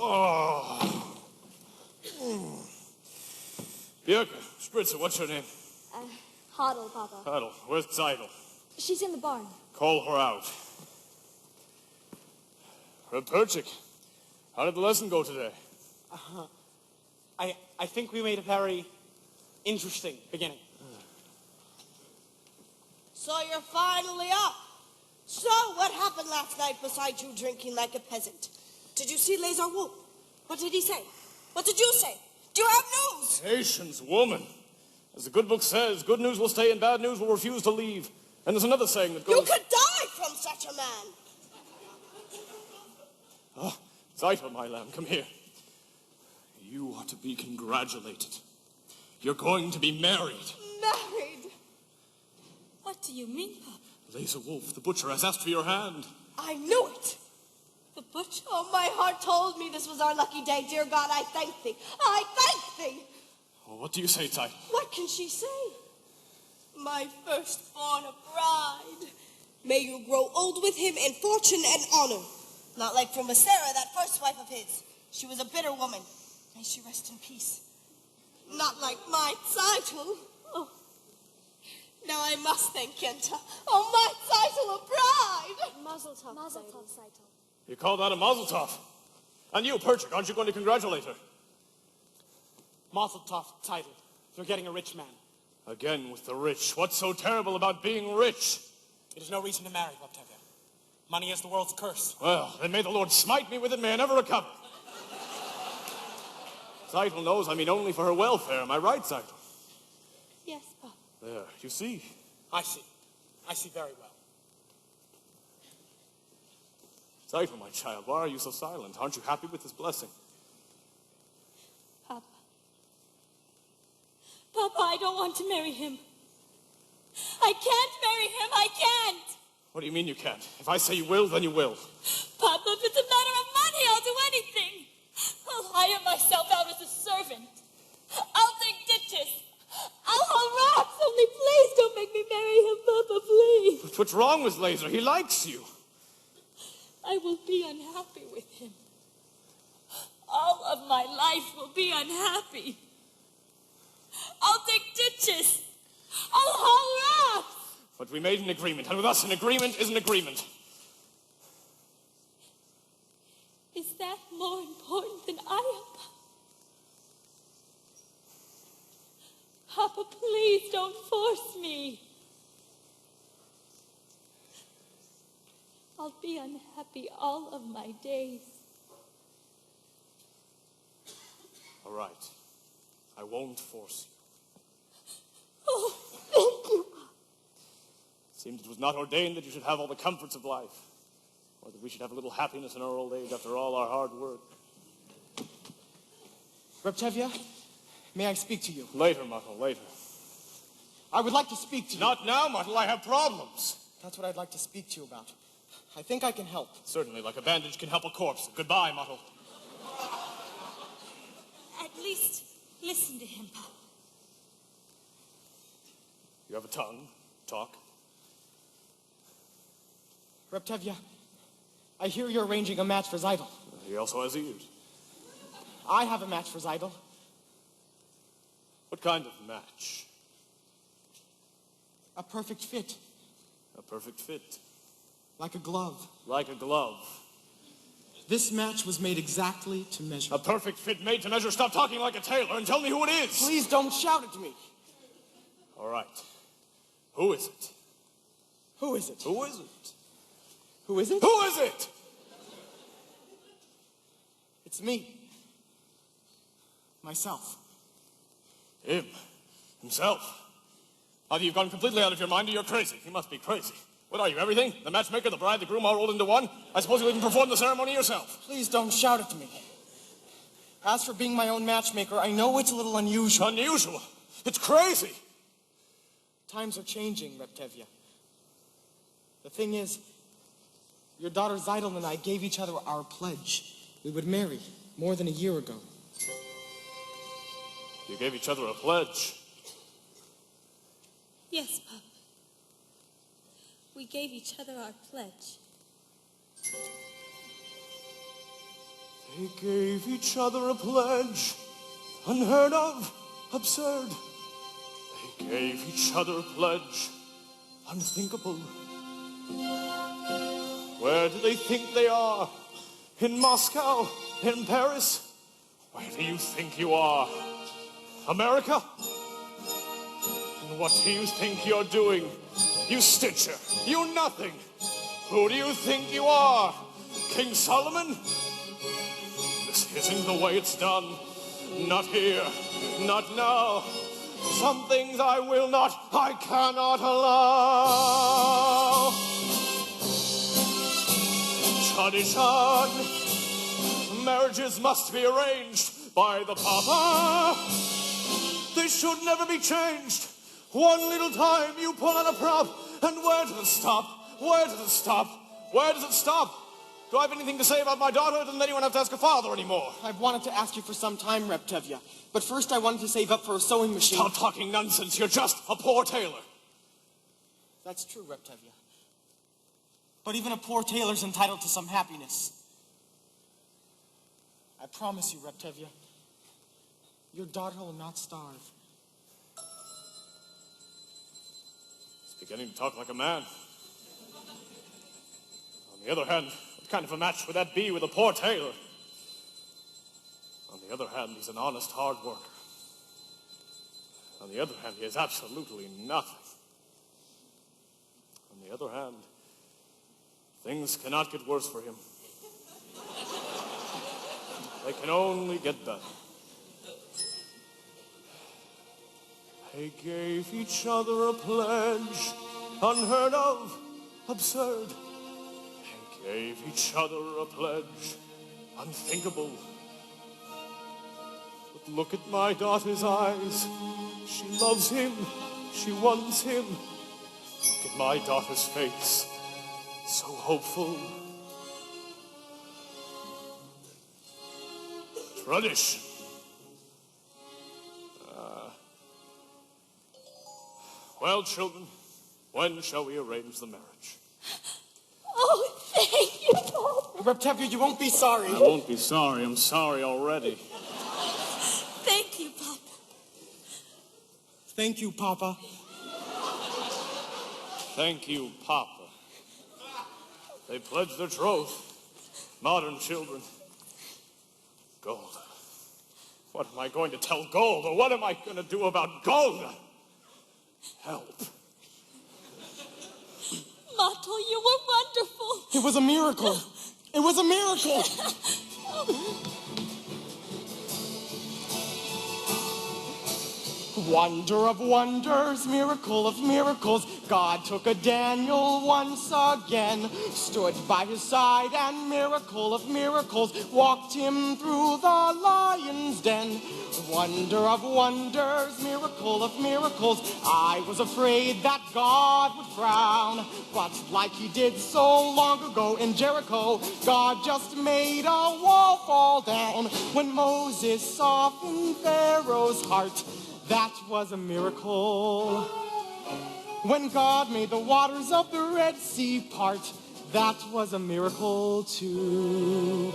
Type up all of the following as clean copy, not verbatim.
Oh. Björk, Spritzer, what's your name? Huddle, Papa. Huddle. Where's Zeidel? She's in the barn. Call her out. Perchik, how did the lesson go today? I think we made a very interesting beginning. So you're finally up. So what happened last night besides you drinking like a peasant? Did you see Laser Wolf? What did he say? What did you say? Do you have news? Patience, woman. As the good book says, good news will stay and bad news will refuse to leave. And there's another saying that goes... You could die from such a man. Oh, Zeidel, my lamb, come here. You are to be congratulated. You're going to be married. Married? What do you mean, Papa? Laser Wolf, the butcher, has asked for your hand. I knew it. The butcher? Oh, my heart told me this was our lucky day. Dear God, I thank thee. I thank thee. Oh, what do you say, Zeidel? What can she say? My firstborn bride. May you grow old with him in fortune and honor. Not like from Sarah, that first wife of his. She was a bitter woman. May she rest in peace. Not like my Zeidel. Oh. Now I must thank Kenta. Oh, my Zeidel, a bride! Mazel tov, Zeidel. You call that a mazel tov? And you, Perchik, aren't you going to congratulate her? Mazel tov, Zeidel. You're getting a rich man. Again with the rich. What's so terrible about being rich? It is no reason to marry, Tevye. Money is the world's curse. Well, then may the Lord smite me with it, may I never recover. Zeidel knows I mean only for her welfare. Am I right, Zeidel? Yes, Papa. There, you see. I see. I see very well. Zeidel, my child, why are you so silent? Aren't you happy with this blessing? Papa. Papa, I don't want to marry him. I can't marry him. I can't. What do you mean you can't? If I say you will, then you will. Papa, if it's a matter of money, I'll do anything. I'll hire myself out as a servant. I'll dig ditches. I'll haul rocks. Only please don't make me marry him, Papa, please. But what's wrong with Laser? He likes you. I will be unhappy with him. All of my life will be unhappy. I'll dig ditches. I'll haul rocks. But we made an agreement, and with us an agreement is an agreement. Is that more important than I am? Papa, please don't force me. I'll be unhappy all of my days. All right. I won't force you. Oh, thank you. It seems it was not ordained that you should have all the comforts of life, or that we should have a little happiness in our old age after all our hard work. Reb Tevye, may I speak to you? Later, Muttle, later. I would like to speak to you. Not now, Muttle, I have problems. That's what I'd like to speak to you about. I think I can help. Certainly, like a bandage can help a corpse. Goodbye, Muttle. At least listen to him, Papa. You have a tongue. Talk. Reb Tevye, I hear you're arranging a match for Zeidel. He also has ears. I have a match for Zeidel. What kind of match? A perfect fit. A perfect fit. Like a glove. Like a glove. This match was made exactly to measure. A perfect fit made to measure. Stop talking like a tailor and tell me who it is. Please don't shout at me. All right. Who is it? Who is it? Who is it? Who is it? Who is it? It's me. Myself. Him. Himself. Either you've gone completely out of your mind or you're crazy. You must be crazy. What are you, everything? The matchmaker, the bride, the groom all rolled into one? I suppose you'll even perform the ceremony yourself. Please don't shout at me. As for being my own matchmaker, I know it's a little unusual. Unusual? It's crazy. Times are changing, Reb Tevye. The thing is, your daughter Zeidel and I gave each other our pledge. We would marry more than a year ago. You gave each other a pledge? Yes, Papa. We gave each other our pledge. They gave each other a pledge, unheard of, absurd. They gave each other a pledge, unthinkable. Where do they think they are? In Moscow? In Paris? Where do you think you are? America? And what do you think you're doing? You stitcher, you nothing. Who do you think you are? King Solomon? This isn't the way it's done. Not here, not now. Some things I will not, I cannot allow. Tradition. Marriages must be arranged by the Papa. They should never be changed. One little time you pull on a prop, and where does it stop? Where does it stop? Where does it stop? Do I have anything to say about my daughter? Doesn't anyone have to ask a father anymore? I've wanted to ask you for some time, Rep Tevye. But first I wanted to save up for a sewing machine. Stop talking nonsense. You're just a poor tailor. That's true, Rep Tevye. But even a poor tailor's entitled to some happiness. I promise you, Rep Tevye, your daughter will not starve. He's beginning to talk like a man. On the other hand, what kind of a match would that be with a poor tailor? On the other hand, he's an honest, hard worker. On the other hand, he has absolutely nothing. On the other hand, things cannot get worse for him. They can only get better. They gave each other a pledge, unheard of, absurd. They gave each other a pledge, unthinkable. But look at my daughter's eyes. She loves him. She wants him. Look at my daughter's face. So hopeful. Tradition. Well, children, when shall we arrange the marriage? Oh, thank you, Papa. Rep Tevye, you won't be sorry. I won't be sorry. I'm sorry already. Thank you, Papa. Thank you, Papa. Thank you, Papa. They pledged their troth. Modern children. Golda. What am I going to tell Golda? What am I going to do about Golda? Help. Motto, you were wonderful. It was a miracle. It was a miracle. Wonder of wonders, miracle of miracles, God took a Daniel once again, stood by his side, and miracle of miracles, walked him through the lion's den. Wonder of wonders, miracle of miracles, I was afraid that God would frown, but like he did so long ago in Jericho, God just made a wall fall down. When Moses softened Pharaoh's heart, that was a miracle. When God made the waters of the Red Sea part, that was a miracle too.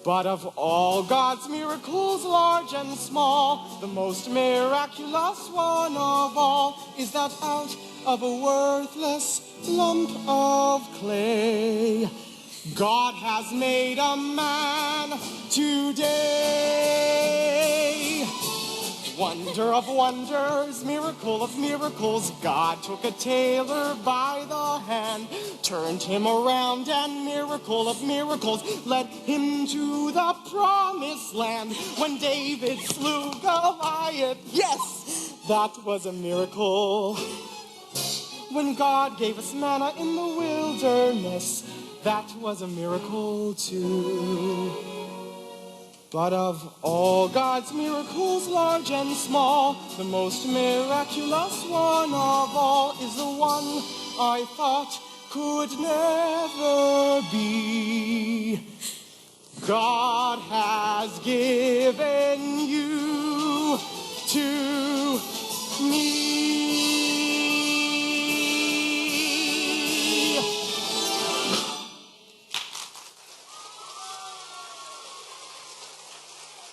But of all God's miracles, large and small, the most miraculous one of all is that out of a worthless lump of clay, God has made a man today. Wonder of wonders, miracle of miracles, God took a tailor by the hand, turned him around, and miracle of miracles, led him to the promised land. When David slew Goliath, yes, that was a miracle. When God gave us manna in the wilderness, that was a miracle too. But of all God's miracles, large and small, the most miraculous one of all is the one I thought could never be. God has given you